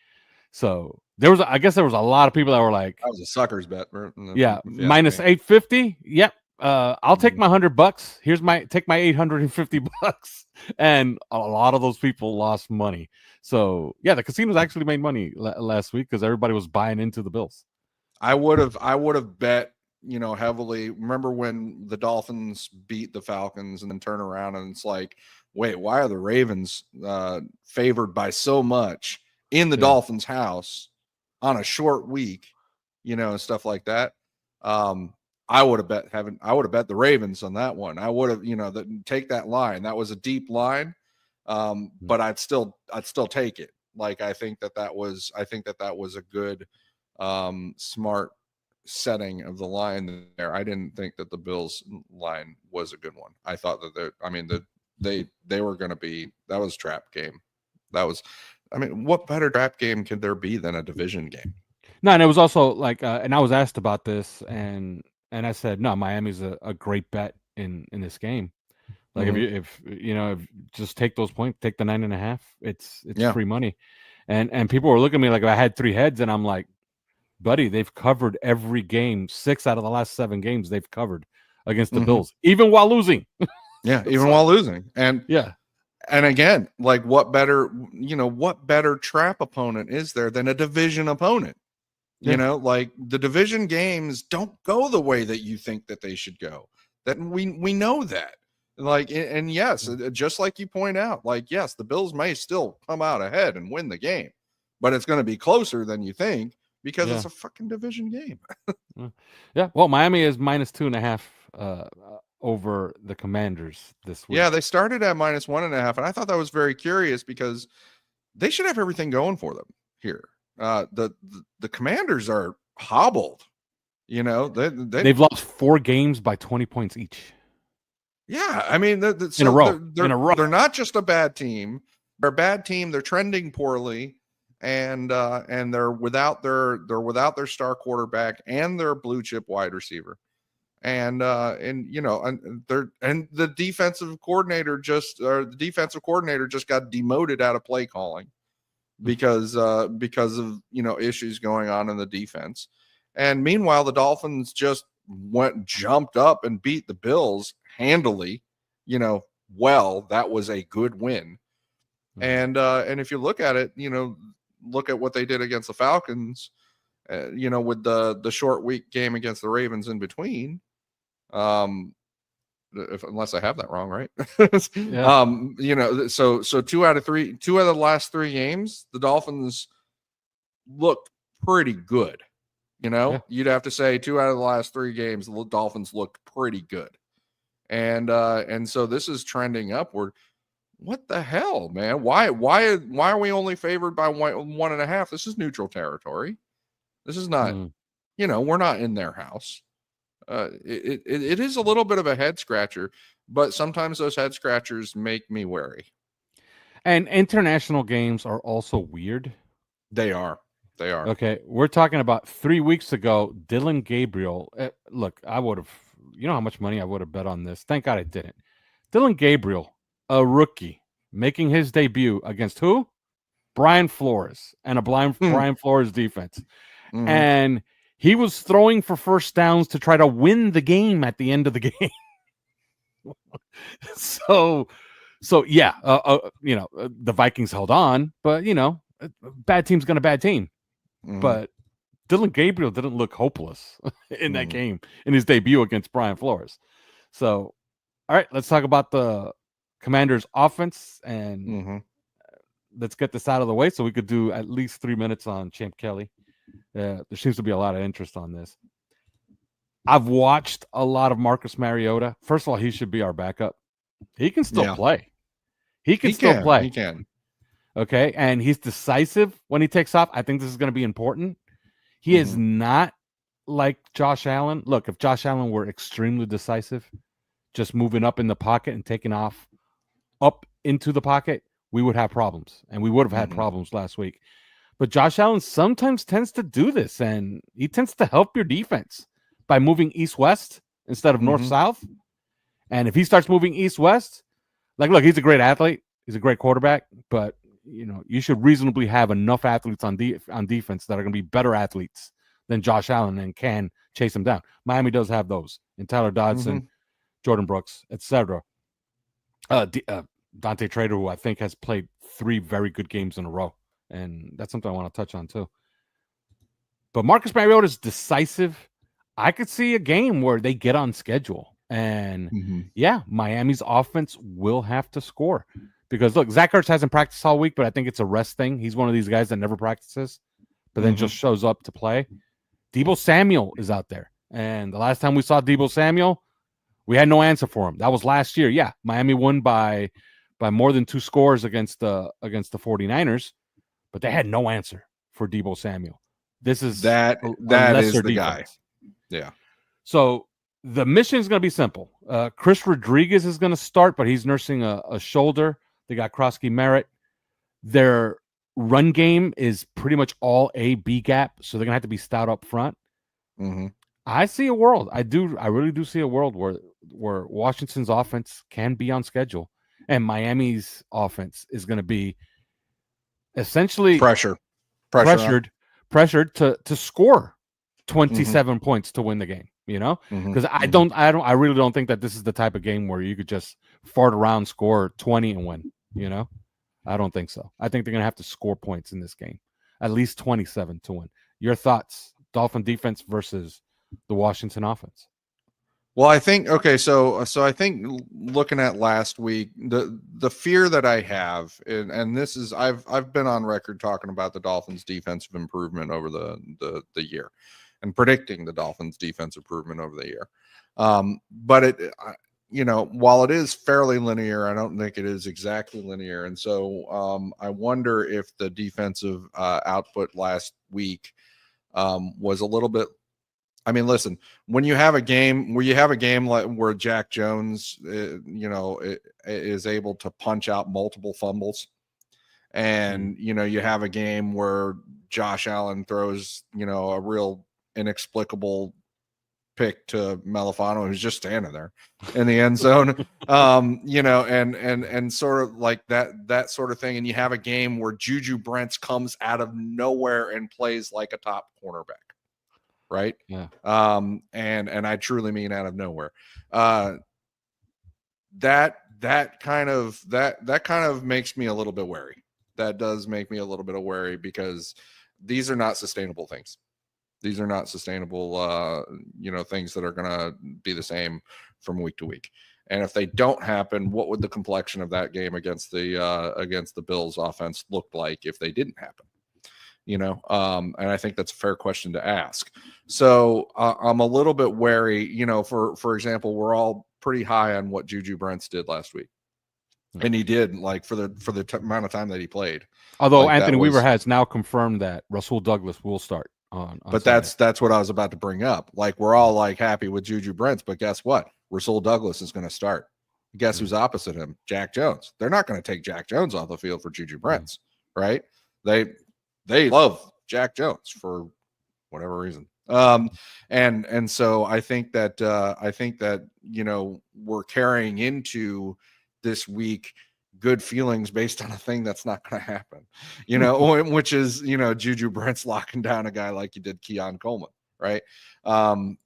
So I guess there was a lot of people that were like, that was a sucker's bet. yeah, If you ask minus me. 850. Yep. I'll take my $100. Take my 850 bucks. And a lot of those people lost money. So yeah, the casinos actually made money last week because everybody was buying into the Bills. I would have bet, you know, heavily. Remember when the Dolphins beat the Falcons and then turn around and it's like, wait, why are the Ravens favored by so much in the Dolphins' house on a short week, you know, and stuff like that. I would have bet the Ravens on that one. I would have, you know, take that line. That was a deep line. But I'd still take it. Like, I think that was a good, smart setting of the line there. I didn't think that the Bills line was a good one. I thought that they were going to be, that was trap game. That was, I mean, what better trap game could there be than a division game? No, and it was also like, and I was asked about this, and I said, no, Miami's a great bet in this game. Like, if you know, just take those points, take the 9.5. It's free money, and people were looking at me like I had 3 heads, and I'm like, buddy, they've covered every game. 6 out of the last 7 games they've covered against the Bills, even while losing. Yeah, even while losing, and yeah. And again, like, what better trap opponent is there than a division opponent? You know, like, the division games don't go the way that you think that they should go. That we know that. Like, and yes, just like you point out, like, yes, the Bills may still come out ahead and win the game, but it's going to be closer than you think because it's a fucking division game. Yeah. Well, Miami is minus 2.5 over the Commanders this week. Yeah, they started at minus 1.5, and I thought that was very curious because they should have everything going for them here. The Commanders are hobbled. You know, they've lost 4 games by 20 points each. Yeah, I mean, in a row. They're not just a bad team. They're a bad team. They're trending poorly, and they're without their star quarterback and their blue chip wide receiver. And you know, and the defensive coordinator just got demoted out of play calling because of, you know, issues going on in the defense. And meanwhile, the Dolphins just jumped up and beat the Bills handily. You know, well, that was a good win. And if you look at it, you know, look at what they did against the Falcons, you know, with the short week game against the Ravens in between. Unless I have that wrong, right? You know, so 2 out of the last 3 games, the Dolphins looked pretty good. You know, you'd have to say 2 out of the last 3 games, the Dolphins looked pretty good. And so this is trending upward. What the hell, man? Why are we only favored by 1.5? This is neutral territory. This is not, you know, we're not in their house. It is a little bit of a head scratcher, but sometimes those head scratchers make me wary. And international games are also weird. They are. Okay, we're talking about 3 weeks ago. Dylan Gabriel. Look, I would have you know how much money I would have bet on this. Thank God I didn't. Dylan Gabriel, a rookie, making his debut against who? Brian Flores and a blind Brian Flores defense. And he was throwing for first downs to try to win the game at the end of the game. so yeah, the Vikings held on, but bad team's gonna bad team. But Dylan Gabriel didn't look hopeless in that game in his debut against Brian Flores. So, all right, let's talk about the Commanders' offense and let's get this out of the way so we could do at least 3 minutes on Champ Kelly. There seems to be a lot of interest on this. I've watched a lot of Marcus Mariota. First of all, he should be our backup. He can still play. He can still play. He can. Okay, and he's decisive when he takes off. I think this is going to be important. He is not like Josh Allen. Look, if Josh Allen were extremely decisive, just moving up in the pocket and taking off up into the pocket, we would have problems, and we would have had problems last week. But Josh Allen sometimes tends to do this, and he tends to help your defense by moving east-west instead of north-south. And if he starts moving east-west, look, he's a great athlete. He's a great quarterback, but you should reasonably have enough athletes on defense that are going to be better athletes than Josh Allen and can chase him down. Miami does have those in Tyler Dodson, Jordan Brooks, etc. Dante Trader, who I think has played 3 very good games in a row, and that's something I want to touch on too. But Marcus Mariota is decisive. I could see a game where they get on schedule, and Miami's offense will have to score. Because, look, Zach Ertz hasn't practiced all week, but I think it's a rest thing. He's one of these guys that never practices, but then just shows up to play. Deebo Samuel is out there. And the last time we saw Deebo Samuel, we had no answer for him. That was last year. Yeah, Miami won by more than 2 scores against the 49ers, but they had no answer for Deebo Samuel. This is that is the guy. Yeah. So the mission is going to be simple. Chris Rodriguez is going to start, but he's nursing a shoulder. They got Krosky Merritt. Their run game is pretty much all A-B gap, so they're going to have to be stout up front. I see a world. I really do see a world where Washington's offense can be on schedule, and Miami's offense is going to be essentially pressured to score 27 points to win the game. Because I really don't think that this is the type of game where you could just fart around, score 20 and win. I don't think so. I think they're gonna have to score points in this game, at least 27 to win. Your thoughts? Dolphin defense versus the Washington offense. Well, I think so I think looking at last week, the fear that I have, and this is I've been on record talking about the Dolphins defensive improvement over the year, and predicting the Dolphins defense improvement over the year. But while it is fairly linear, I don't think it is exactly linear. And so I wonder if the defensive output last week was a little bit. I mean, listen, when you have a game like where Jack Jones, is able to punch out multiple fumbles, and you have a game where Josh Allen throws a real inexplicable pick to Malafano, who's just standing there in the end zone, and sort of like that sort of thing. And you have a game where Juju Brents comes out of nowhere and plays like a top cornerback, right? Yeah. And I truly mean out of nowhere. That kind of makes me a little bit wary. That does make me a little bit wary, because these are not sustainable things. These are not sustainable, things that are going to be the same from week to week. And if they don't happen, what would the complexion of that game against the Bills offense look like if they didn't happen? And I think that's a fair question to ask. So I'm a little bit wary. For example, we're all pretty high on what Juju Brents did last week, and he did, like, for the amount of time that he played. Although Anthony Weaver has now confirmed that Rasul Douglas will start. But that's what I was about to bring up. Like, we're all like happy with Juju Brents, but guess what? Rasul Douglas is going to start. Guess who's opposite him? Jack Jones. They're not going to take Jack Jones off the field for Juju Brents, right? They love Jack Jones for whatever reason. And so I think that we're carrying into this week good feelings based on a thing that's not going to happen, which is Juju Brent's locking down a guy like he did Keon Coleman, right? And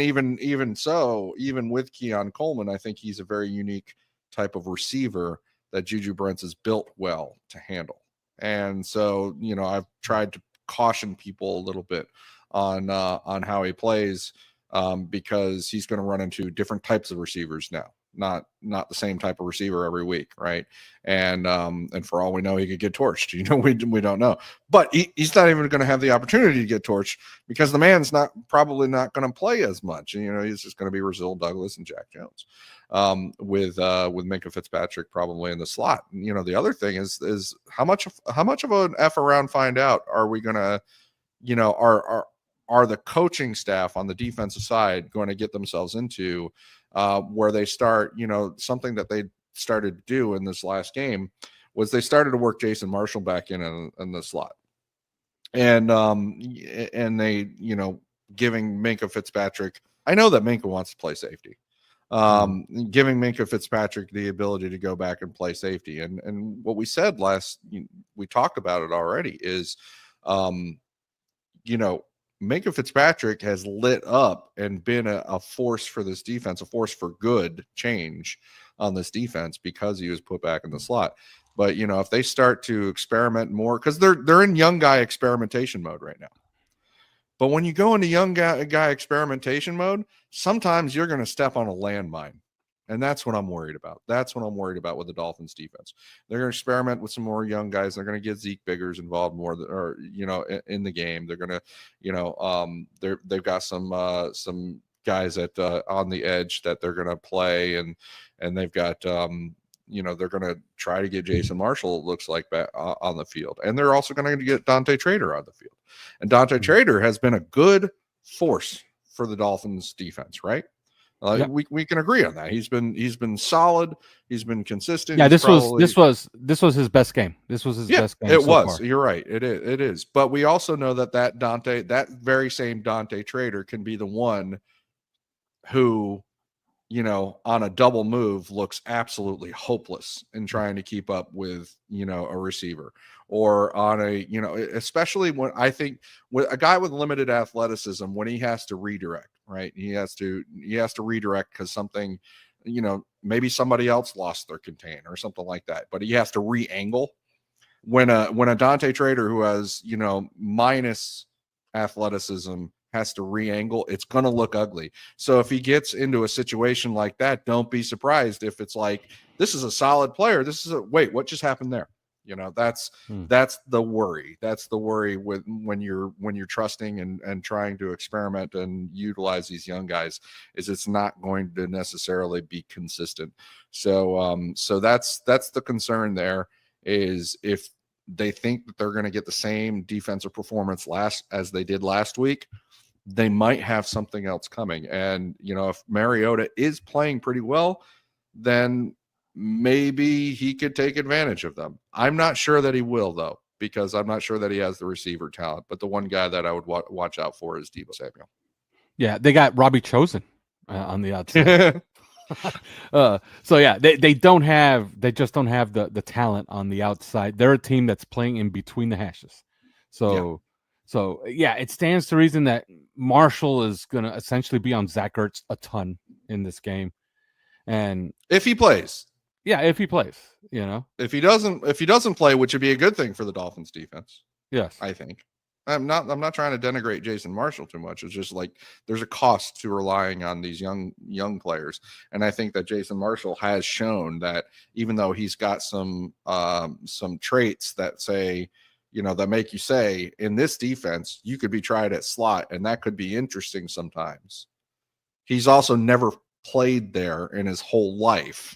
even so, even with Keon Coleman, I think he's a very unique type of receiver that Juju Brents is built well to handle. And so, I've tried to caution people a little bit on how he plays, because he's going to run into different types of receivers now, not the same type of receiver every week, right? And for all we know, he could get torched. We don't know, but he's not even going to have the opportunity to get torched because the man's probably not going to play as much. He's just going to be Rasul Douglas and Jack Jones, with Minkah Fitzpatrick probably in the slot. The other thing is how much of an F around find out are we going to, are the coaching staff on the defensive side going to get themselves into, where they start, something that they started to do in this last game was they started to work Jason Marshall back in the slot. And they, giving Minkah Fitzpatrick, I know that Minkah wants to play safety. Giving Minkah Fitzpatrick the ability to go back and play safety. And what we said we talked about it already is, Minkah Fitzpatrick has lit up and been a force for this defense, a force for good change on this defense because he was put back in the slot. But, if they start to experiment more, because they're in young guy experimentation mode right now. But when you go into young guy experimentation mode, sometimes you're going to step on a landmine. And that's what I'm worried about. That's what I'm worried about with the Dolphins defense. They're going to experiment with some more young guys. They're going to get Zeke Biggers involved more, in the game. They're going to, they've got some guys on the edge that they're going to play, and they've got, they're going to try to get Jason Marshall, it looks like, back on the field. And they're also going to get Dante Trader on the field. And Dante Trader has been a good force for the Dolphins defense, right? Yep. We can agree on that. He's been solid. He's been consistent. Yeah, this was his best game. This was his best game. It was. Far. You're right. It is. But we also know that very same Dante Trader can be the one who, on a double move looks absolutely hopeless in trying to keep up with, a receiver, or on especially when I think with a guy with limited athleticism, when he has to redirect, right? He has to redirect because something, maybe somebody else lost their contain or something like that, but he has to re-angle. When a Dante Trader who has, minus athleticism has to re-angle, it's going to look ugly. So if he gets into a situation like that, don't be surprised if it's like, this is a solid player. Wait, what just happened there? That's the worry. That's the worry with when you're trusting and trying to experiment and utilize these young guys, is it's not going to necessarily be consistent. So that's the concern there, is if they think that they're going to get the same defensive performance as they did last week, they might have something else coming. And, if Mariota is playing pretty well, then maybe he could take advantage of them. I'm not sure that he will, though, because I'm not sure that he has the receiver talent. But the one guy that I would watch out for is Deebo Samuel. Yeah, they got Robbie Chosen on the outside. So yeah, they just don't have the talent on the outside. They're a team that's playing in between the hashes. So it stands to reason that Marshall is going to essentially be on Zach Ertz a ton in this game. And if he plays, if he doesn't play, which would be a good thing for the Dolphins defense. Yes, I think. I'm not trying to denigrate Jason Marshall too much. It's just like there's a cost to relying on these young players. And I think that Jason Marshall has shown that even though he's got some traits that say, that make you say, in this defense, you could be tried at slot, and that could be interesting sometimes. He's also never played there in his whole life,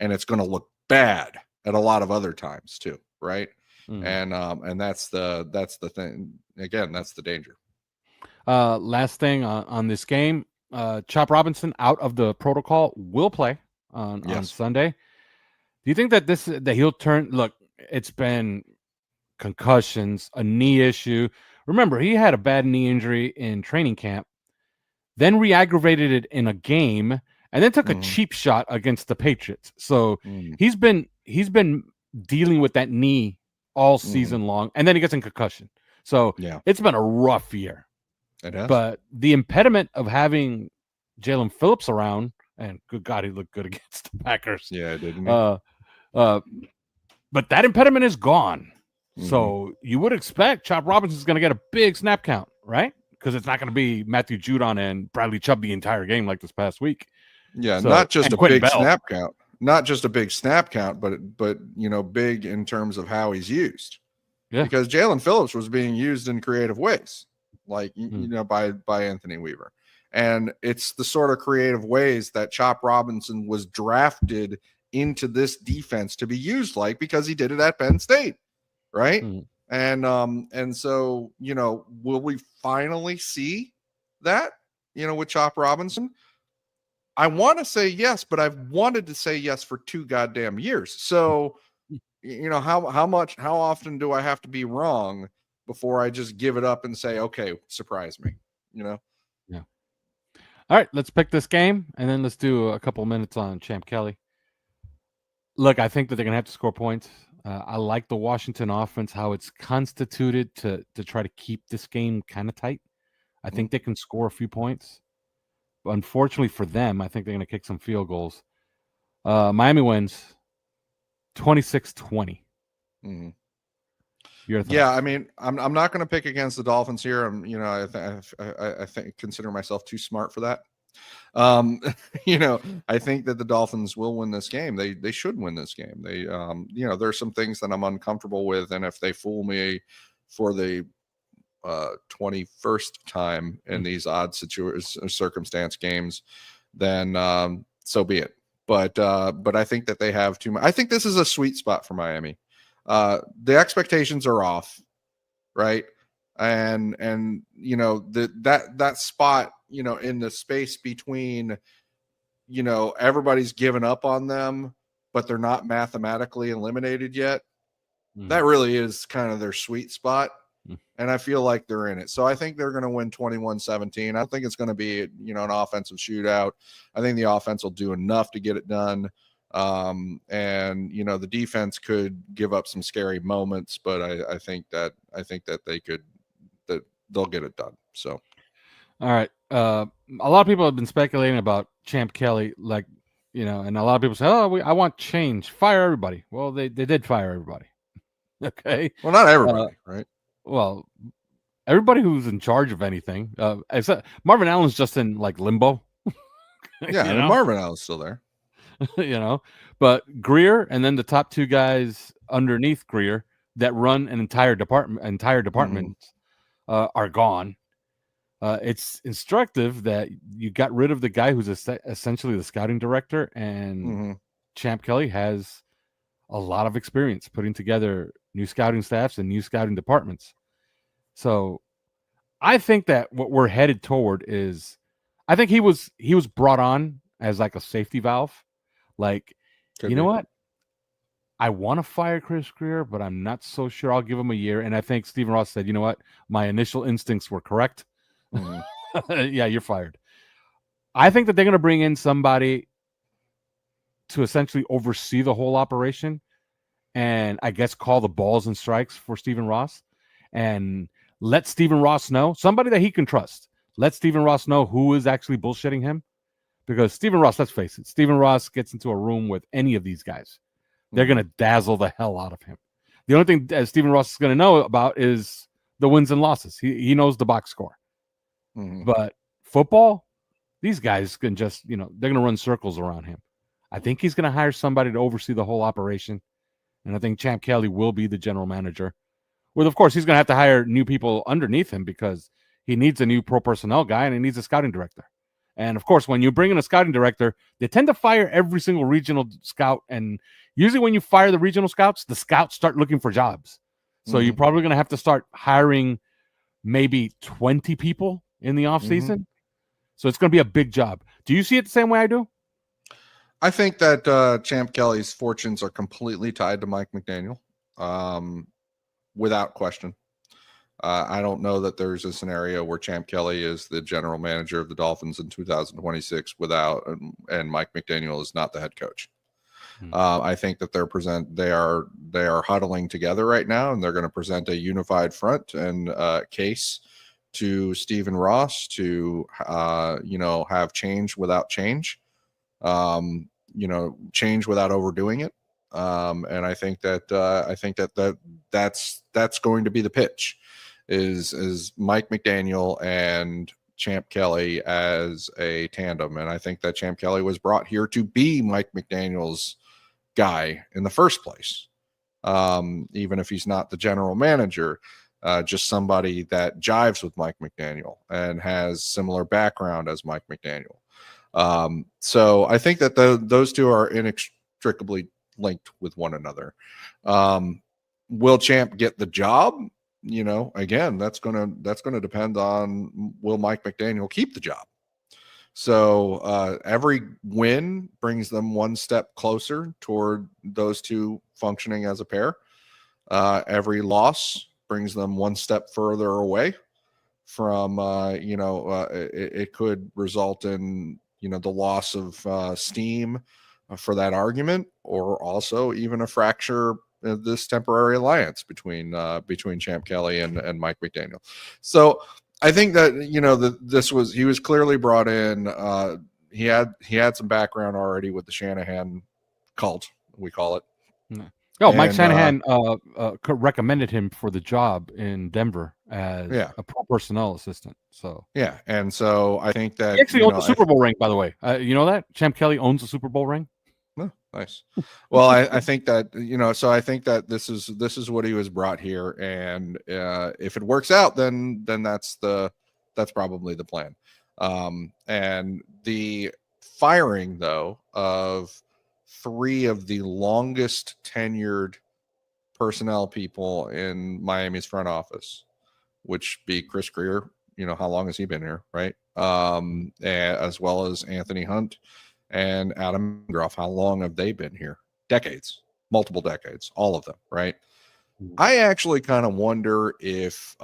and it's going to look bad at a lot of other times too, right? And that's the thing. Again, that's the danger. Last thing on this game, Chop Robinson out of the protocol, will play on Sunday. Do you think that he'll turn? Look, it's been concussions, a knee issue, Remember, he had a bad knee injury in training camp, then re-aggravated it in a game, and then took a cheap shot against the Patriots. So he's been dealing with that knee all season long, and then he gets in concussion. So it's been a rough year. It has. But the impediment of having Jalen Phillips around, and good God, he looked good against the Packers. Yeah, didn't he? But that impediment is gone. So you would expect Chop Robinson's going to get a big snap count, right? Because it's not going to be Matthew Judon and Bradley Chubb the entire game like this past week. Yeah, so, not just a big snap count. Not just a big snap count, but you know, big in terms of how he's used. Yeah. Because Jalen Phillips was being used in creative ways, like you know, by Anthony Weaver. And it's the sort of creative ways that Chop Robinson was drafted into this defense to be used like, because he did it at Penn State, right? And so, you know, will we finally see that, you know, with Chop Robinson? I want to say yes, but I've wanted to say yes for 2 goddamn years. So, you know, how often do I have to be wrong before I just give it up and say, okay, surprise me, you know? Yeah. All right, let's pick this game, and then let's do a couple minutes on Champ Kelly. Look, I think that they're going to have to score points. I like the Washington offense, how it's constituted to try to keep this game kind of tight. I think they can score a few points. But unfortunately for them, I think they're going to kick some field goals. Miami wins 26-20. Yeah, I mean, I'm not going to pick against the Dolphins here. You know, I think consider myself too smart for that. You know, I think that the Dolphins will win this game. They should win this game. They, you know, there's some things that I'm uncomfortable with, and if they fool me for the 21st time in these odd circumstance games, then so be it. But I think that they have too much. I think this is a sweet spot for Miami. The expectations are off, right? And you know, that spot, you know, in the space between, you know, everybody's given up on them, but they're not mathematically eliminated yet. That really is kind of their sweet spot. And I feel like they're in it. So I think they're going to win 21-17. I don't think it's going to be, you know, an offensive shootout. I think the offense will do enough to get it done. And, you know, the defense could give up some scary moments, but I think that they'll get it done. So, all right. A lot of people have been speculating about Champ Kelly, like, you know, and a lot of people say, oh, I want change. Fire everybody. Well, they did fire everybody. Okay. Well, not everybody, right? Well, everybody who's in charge of anything, except Marvin Allen's just in like limbo. Yeah, I mean, Marvin Allen's still there. You know, but Greer and then the top 2 guys underneath Greer that run an entire department are gone. It's instructive that you got rid of the guy who's essentially the scouting director, and Champ Kelly has a lot of experience putting together new scouting staffs and new scouting departments. So I think that what we're headed toward is, I think he was brought on as like a safety valve. Like, you know what? I want to fire Chris Greer, but I'm not so sure. I'll give him a year. And I think Stephen Ross said, you know what? My initial instincts were correct. Yeah, you're fired. I think that they're going to bring in somebody to essentially oversee the whole operation and I guess call the balls and strikes for Stephen Ross and let Stephen Ross know, somebody that he can trust. Let Stephen Ross know who is actually bullshitting him. Because Stephen Ross, let's face it, Stephen Ross gets into a room with any of these guys, they're going to dazzle the hell out of him. The only thing that Stephen Ross is going to know about is the wins and losses. He knows the box score. But football, these guys can just, you know, they're going to run circles around him. I think he's going to hire somebody to oversee the whole operation. And I think Champ Kelly will be the general manager. Well, of course, he's going to have to hire new people underneath him because he needs a new pro personnel guy and he needs a scouting director. And of course, when you bring in a scouting director, they tend to fire every single regional scout. And usually when you fire the regional scouts, the scouts start looking for jobs. So you're probably going to have to start hiring maybe 20 people in the offseason. So it's going to be a big job. Do you see it the same way I do? I think that Champ Kelly's fortunes are completely tied to Mike McDaniel, without question. I don't know that there's a scenario where Champ Kelly is the general manager of the Dolphins in 2026 without, and Mike McDaniel is not the head coach. I think that they are huddling together right now, and they're going to present a unified front and case to Stephen Ross to have change without change, change without overdoing it. And I think that's going to be the pitch, is Mike McDaniel and Champ Kelly as a tandem. And I think that Champ Kelly was brought here to be Mike McDaniel's guy in the first place. Even if he's not the general manager, just somebody that jives with Mike McDaniel and has similar background as Mike McDaniel. So I think that those two are inextricably linked with one another. Will Champ get the job? Again, that's gonna depend on, will Mike McDaniel keep the job? So every win brings them one step closer toward those two functioning as a pair. Every loss brings them one step further away from, it could result in, the loss of steam for that argument, or also even a fracture of this temporary alliance between Champ Kelly and Mike McDaniel. So I think that, he was clearly brought in. He had some background already with the Shanahan cult, we call it. Oh, Mike Shanahan recommended him for the job in Denver as a pro personnel assistant. So yeah, and so I think that he actually owns a Super Bowl ring, by the way. You know that Champ Kelly owns a Super Bowl ring. Oh, nice. Well, I think that, so I think that this is what he was brought here, and if it works out, then that's probably the plan. And the firing, though, of three of the longest tenured personnel people in Miami's front office, which be Chris Greer. How long has he been here, right? As well as Anthony Hunt and Adam Groff. How long have they been here? Decades, multiple decades, all of them, right? I actually kind of wonder if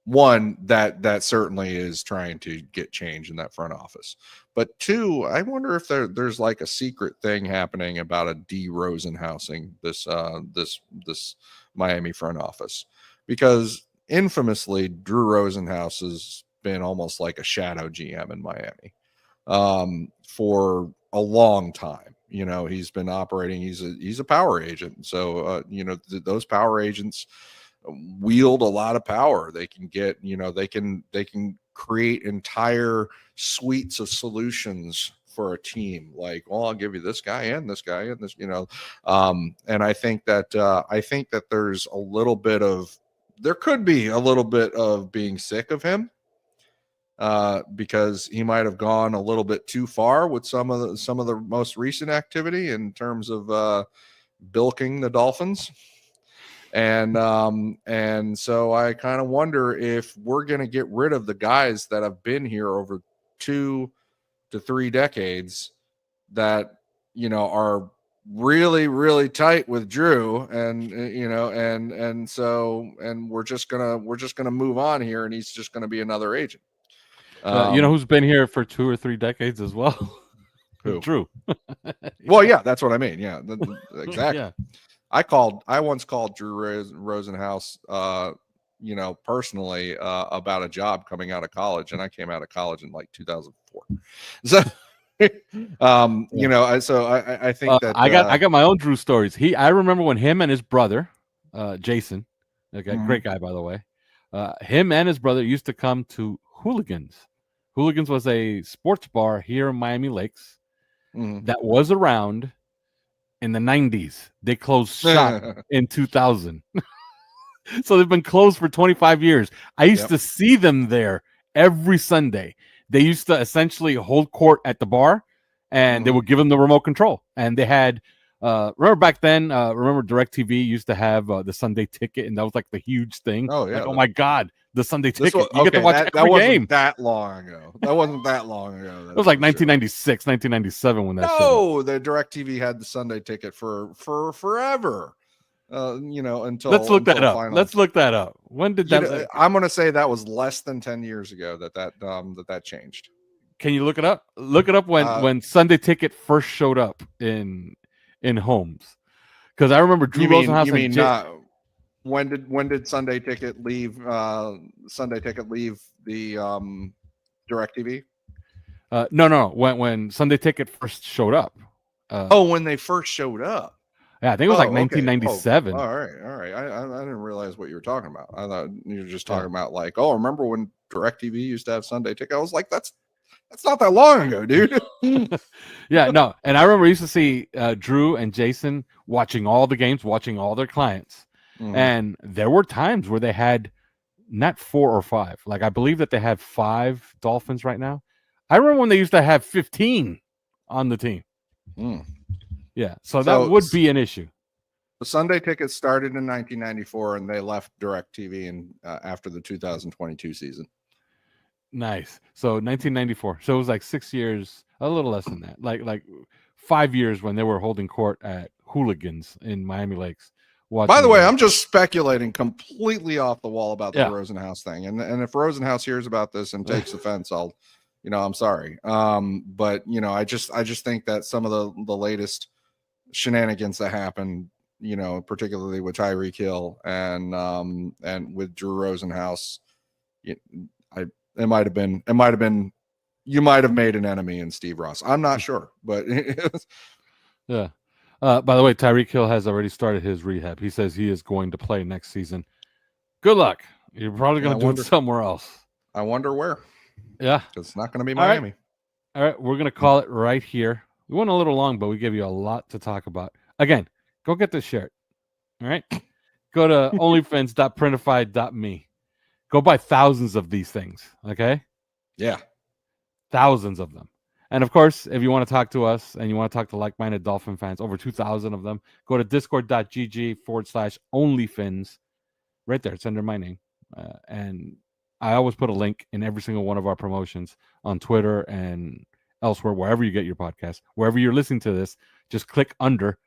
one, that certainly is trying to get change in that front office, but two, I wonder if there's like a secret thing happening about a de-Rosenhausing this Miami front office, because infamously Drew Rosenhaus has been almost like a shadow GM in Miami for a long time. He's been operating. He's a power agent. So those power agents wield a lot of power. They can get, they can create entire suites of solutions for a team. Like, well, I'll give you this guy and this guy and this, and I think that there could be a little bit of being sick of him. Because he might have gone a little bit too far with some of the most recent activity in terms of bilking the Dolphins, and so I kind of wonder if we're going to get rid of the guys that have been here over 2 to 3 decades that are really, really tight with Drew, and we're just gonna move on here, and he's just gonna be another agent. Who's been here for 2 or 3 decades as well? Who? Drew. Well, yeah, that's what I mean. Yeah, exactly. Yeah. I once called Drew Rosenhaus, personally, about a job coming out of college, and I came out of college in like 2004. So, so I think that I got my own Drew stories. I remember when him and his brother, Jason, great guy, by the way, him and his brother used to come to Hooligans. Hooligans was a sports bar here in Miami Lakes that was around in the 90s. They closed shop in 2000. So they've been closed for 25 years. I used to see them there every Sunday. They used to essentially hold court at the bar, and they would give them the remote control. And they had, remember back then, remember DirecTV used to have the Sunday ticket, and that was like the huge thing. Oh, yeah. Like, oh my God, the Sunday ticket. You get to watch every game. That wasn't that long ago. It was like 1996, 1997 when that No, the DirecTV had the Sunday ticket for forever. Until Let's look that up. finals. Let's look that up. When did that? I'm going to say that was less than 10 years ago that changed. Can you look it up? Look it up when Sunday Ticket first showed up in homes. Because I remember Drew Rosenhaus. You mean not when did Sunday Ticket leave? Sunday Ticket leave the DirecTV? No. When Sunday Ticket first showed up. When they first showed up. Yeah, I think it was like 1997. All right. I didn't realize what you were talking about. I thought you were just talking about like, remember when DirecTV used to have Sunday Ticket? I was like, that's not that long ago, dude. Yeah, no. And I remember I used to see Drew and Jason watching all the games, watching all their clients. Mm-hmm. And there were times where they had not 4 or 5. Like, I believe that they have 5 Dolphins right now. I remember when they used to have 15 on the team. Mm. Yeah, so that would be an issue. The Sunday Ticket started in 1994, and they left DirecTV after the 2022 season. Nice. So 1994. So it was like 6 years, a little less than that. Like 5 years when they were holding court at Hooligans in Miami Lakes. By the way, I'm just speculating completely off the wall about the Rosenhaus thing. And if Rosenhaus hears about this and takes offense, I'm sorry. But I just think that some of the latest shenanigans that happened, particularly with Tyreek Hill and with Drew Rosenhaus, it might have been you might have made an enemy in Steve Ross. I'm not sure, but yeah. By the way, Tyreek Hill has already started his rehab. He says he is going to play next season. Good luck. You're probably going to do it somewhere else. I wonder where. Yeah. It's not going to be Miami. All right. We're going to call it right here. We went a little long, but we gave you a lot to talk about. Again, go get this shirt. All right. Go to onlyfans.printify.me. Go buy thousands of these things. Okay. Yeah. Thousands of them. And of course, if you want to talk to us and you want to talk to like-minded Dolphin fans, over 2,000 of them, go to discord.gg/onlyfins. Right there. It's under my name. And I always put a link in every single one of our promotions on Twitter and elsewhere, wherever you get your podcast, wherever you're listening to this, just click under.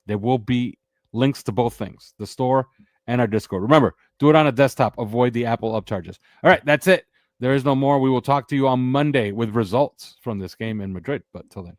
There will be links to both things, the store and our Discord. Remember, do it on a desktop. Avoid the Apple upcharges. All right, that's it. There is no more. We will talk to you on Monday with results from this game in Madrid. But till then.